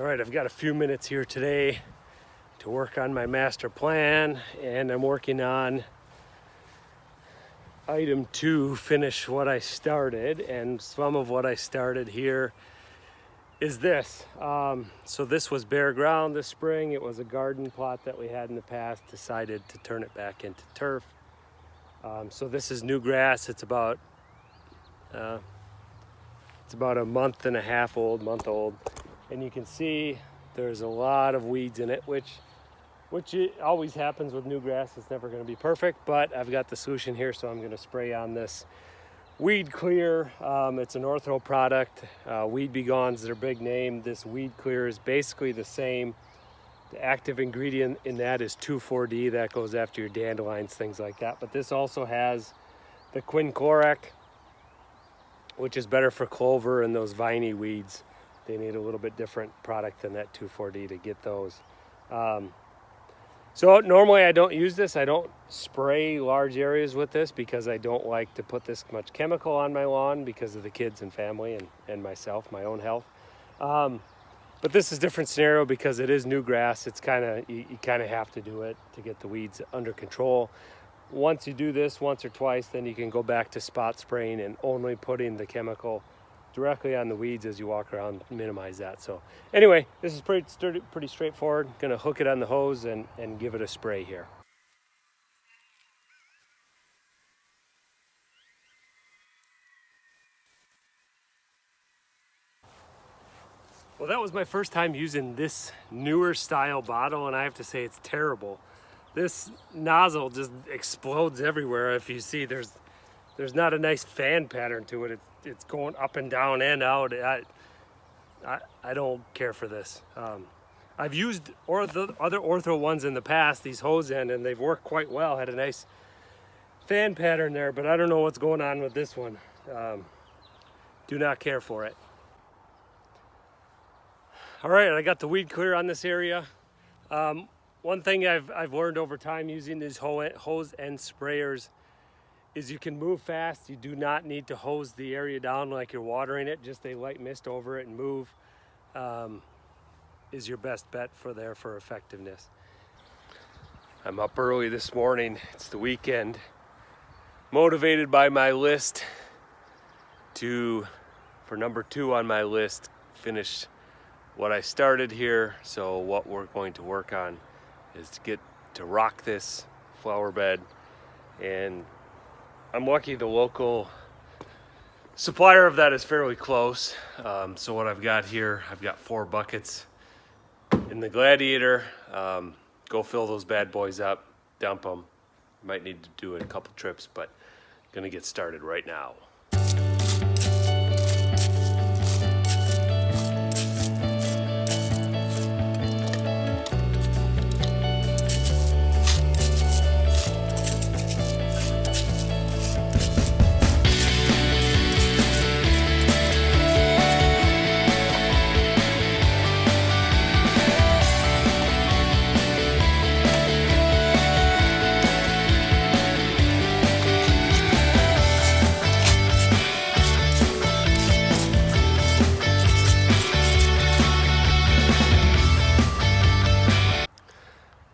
right, I've got a few minutes here today to work on my master plan, and I'm working on item 2, finish what I started. And some of what I started here is this. So this was bare ground this spring. It was a garden plot that we had in the past, decided to turn it back into turf. So this is new grass. It's about a month and a half old, and you can see there's a lot of weeds in it, which it always happens with new grass. It's never going to be perfect, but I've got the solution here, so I'm going to spray on this Weed Clear. It's an Ortho product. Weed B Gone's their big name. This Weed Clear is basically the same. The active ingredient in that is 2,4-D. That goes after your dandelions, things like that. But this also has the quinclorac, which is better for clover and those viney weeds. They need a little bit different product than that 2,4-D to get those. So normally I don't use this. I don't spray large areas with this because I don't like to put this much chemical on my lawn because of the kids and family and myself, my own health. But this is a different scenario because it is new grass. It's you kind of have to do it to get the weeds under control. Once you do this once or twice, then you can go back to spot spraying and only putting the chemical directly on the weeds as you walk around, minimize that. So anyway, this is pretty straightforward. Gonna hook it on the hose and give it a spray here. Well, that was my first time using this newer style bottle, and I have to say it's terrible. This nozzle just explodes everywhere. If you see, there's not a nice fan pattern to it. It's going up and down and out. I don't care for this. I've used the other Ortho ones in the past, these hose end, and they've worked quite well. Had a nice fan pattern there, but I don't know what's going on with this one. Do not care for it. All right, I got the Weed Clear on this area. One thing I've learned over time using these hose end sprayers is you can move fast. You do not need to hose the area down like you're watering it. Just a light mist over it and move is your best bet for effectiveness. I'm up early this morning. It's the weekend. Motivated by my list for number 2 on my list, finish what I started here. So what we're going to work on is to get to rock this flower bed, and I'm lucky the local supplier of that is fairly close. So what I've got here, I've got 4 buckets in the Gladiator. Go fill those bad boys up, dump them. Might need to do it a couple trips, but gonna get started right now.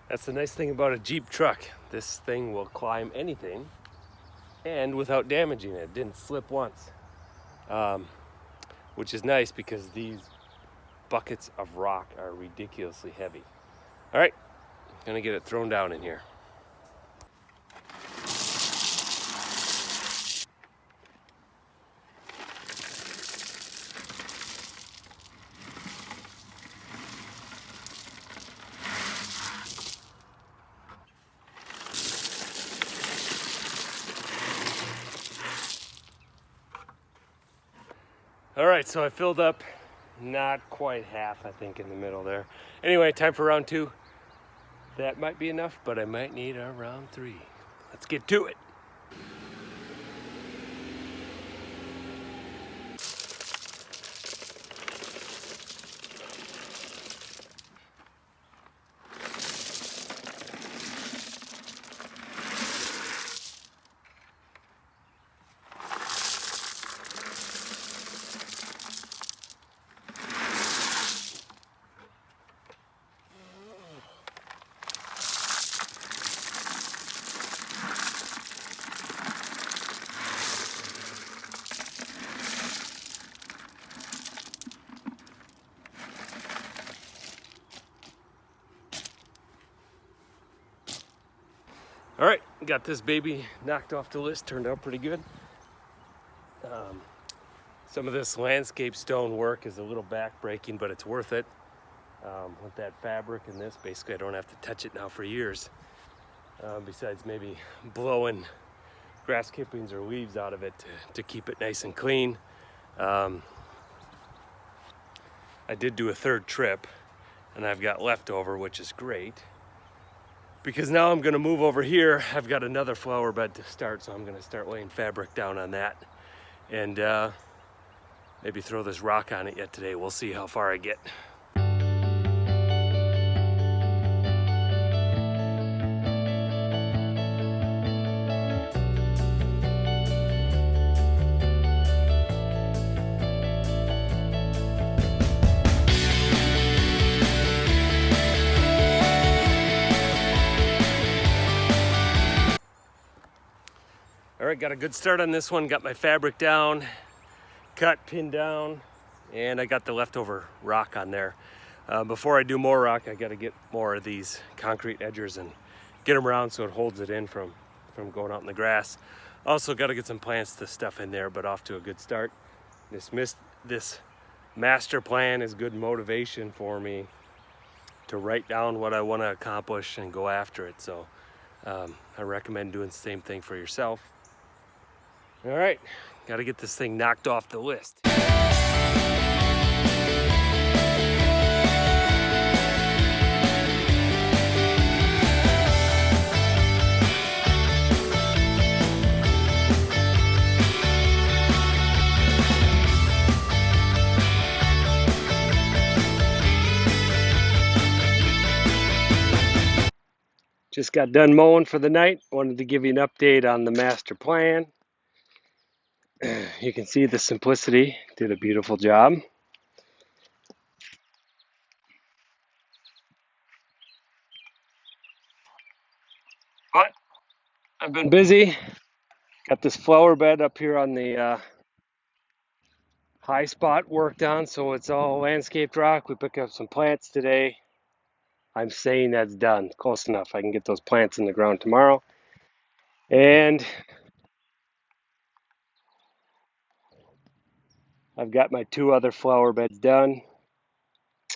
That's the nice thing about a Jeep truck. This thing will climb anything and without damaging it. It didn't slip once, which is nice because these buckets of rock are ridiculously heavy. All right, gonna get it thrown down in here. All right, so I filled up not quite half, I think, in the middle there. Anyway, time for round 2. That might be enough, but I might need a round 3. Let's get to it. All right, got this baby knocked off the list. Turned out pretty good. Some of this landscape stone work is a little back-breaking, but it's worth it. With that fabric and this, basically I don't have to touch it now for years. Besides maybe blowing grass clippings or leaves out of it to keep it nice and clean. I did do a third trip and I've got leftover, which is great. Because now I'm gonna move over here. I've got another flower bed to start, so I'm gonna start laying fabric down on that. And maybe throw this rock on it yet today. We'll see how far I get. All right, got a good start on this one. Got my fabric down, cut, pinned down, and I got the leftover rock on there. Before I do more rock, I got to get more of these concrete edgers and get them around so it holds it in from going out in the grass. Also got to get some plants to stuff in there, but off to a good start. This master plan is good motivation for me to write down what I want to accomplish and go after it. So I recommend doing the same thing for yourself. All right, got to get this thing knocked off the list. Just got done mowing for the night. Wanted to give you an update on the master plan. You can see the simplicity. Did a beautiful job. But I've been busy. Got this flower bed up here on the high spot worked on, so it's all landscaped rock. We picked up some plants today. I'm saying that's done. Close enough. I can get those plants in the ground tomorrow. And I've got my 2 other flower beds done.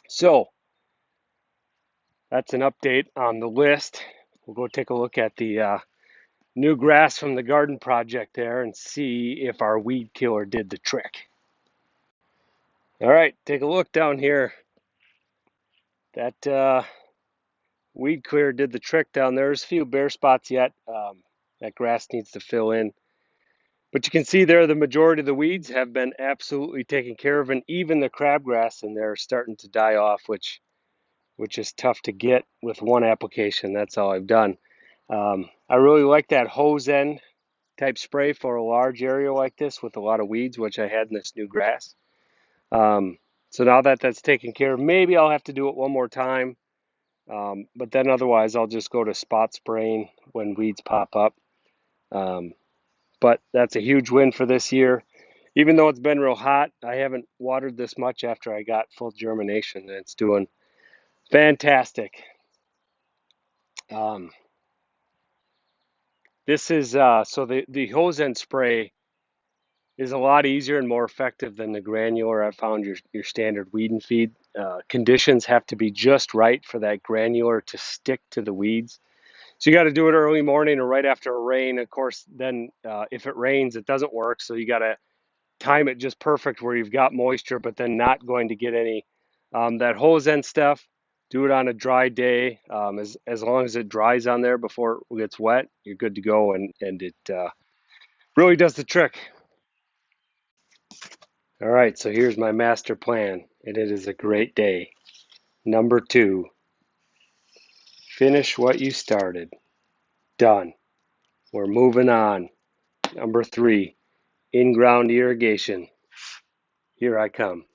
So that's an update on the list. We'll go take a look at the new grass from the garden project there and see if our weed killer did the trick. All right, take a look down here. That Weed Clear did the trick down there. There's a few bare spots yet. That grass needs to fill in. But you can see there the majority of the weeds have been absolutely taken care of, and even the crabgrass in there is starting to die off, which is tough to get with one application. That's all I've done. I really like that hose end type spray for a large area like this with a lot of weeds, which I had in this new grass. So now that that's taken care of, maybe I'll have to do it one more time. But then otherwise, I'll just go to spot spraying when weeds pop up. But that's a huge win for this year. Even though it's been real hot, I haven't watered this much after I got full germination, and it's doing fantastic. This is so the hose end spray is a lot easier and more effective than the granular. I found your standard weed and feed. Conditions have to be just right for that granular to stick to the weeds. So you got to do it early morning or right after a rain. Of course, then if it rains, it doesn't work. So you got to time it just perfect where you've got moisture, but then not going to get any that hose end stuff. Do it on a dry day. As long as it dries on there before it gets wet, you're good to go, and it really does the trick. All right, so here's my master plan, and it is a great day. Number 2, finish what you started. Done. We're moving on. Number 3, in-ground irrigation. Here I come.